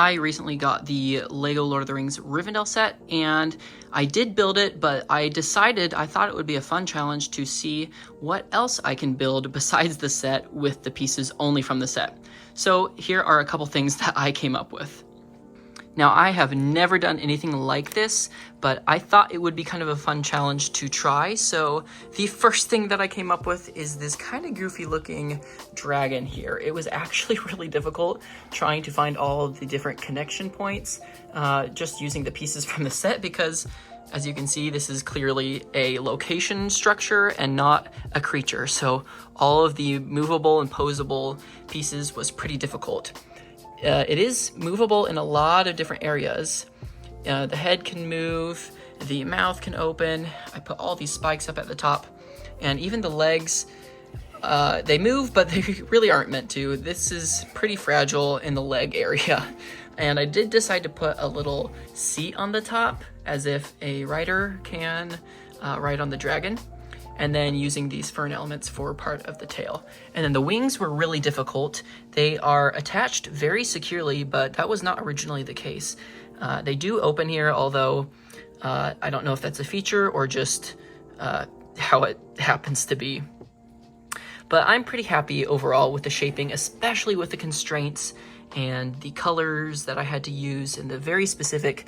I recently got the LEGO Lord of the Rings Rivendell set, and I did build it, but I thought it would be a fun challenge to see what else I can build besides the set with the pieces only from the set. So here are a couple things that I came up with. Now, I have never done anything like this, but I thought it would be kind of a fun challenge to try. So the first thing that I came up with is this kind of goofy looking dragon here. It was actually really difficult trying to find all of the different connection points just using the pieces from the set, because as you can see, this is clearly a location structure and not a creature. So all of the movable and posable pieces was pretty difficult. It is movable in a lot of different areas. The head can move, the mouth can open. I put all these spikes up at the top, and even the legs, they move, but they really aren't meant to. This is pretty fragile in the leg area. And I did decide to put a little seat on the top, as if a rider can ride on the dragon, and then using these fern elements for part of the tail. And then the wings were really difficult. They are attached very securely, but that was not originally the case. They do open here, although I don't know if that's a feature or just how it happens to be. But I'm pretty happy overall with the shaping, especially with the constraints and the colors that I had to use and the very specific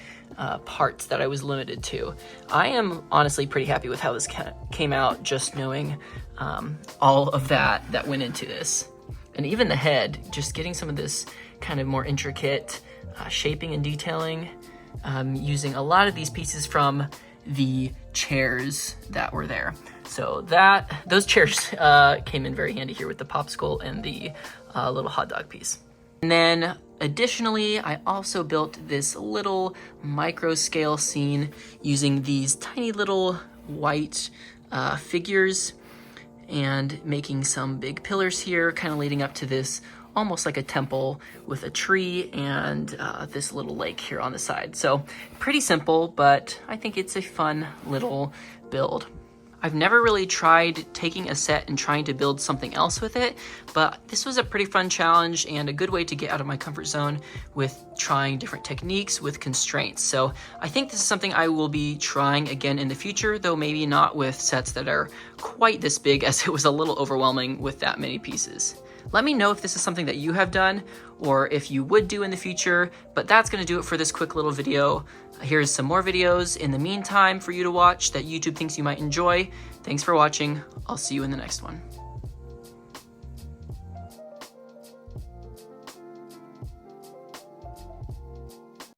parts that I was limited to. I am honestly pretty happy with how this came out, just knowing all of that went into this. And even the head, just getting some of this kind of more intricate shaping and detailing, using a lot of these pieces from the chairs that were there. So those chairs came in very handy here with the popsicle and the little hot dog piece. And then additionally, I also built this little micro scale scene using these tiny little white figures and making some big pillars here, kind of leading up to this almost like a temple with a tree and this little lake here on the side. So pretty simple, but I think it's a fun little build. I've never really tried taking a set and trying to build something else with it, but this was a pretty fun challenge and a good way to get out of my comfort zone with trying different techniques with constraints. So I think this is something I will be trying again in the future, though maybe not with sets that are quite this big, as it was a little overwhelming with that many pieces. Let me know if this is something that you have done or if you would do in the future, but that's going to do it for this quick little video. Here's some more videos in the meantime for you to watch that YouTube thinks you might enjoy. Thanks for watching. I'll see you in the next one.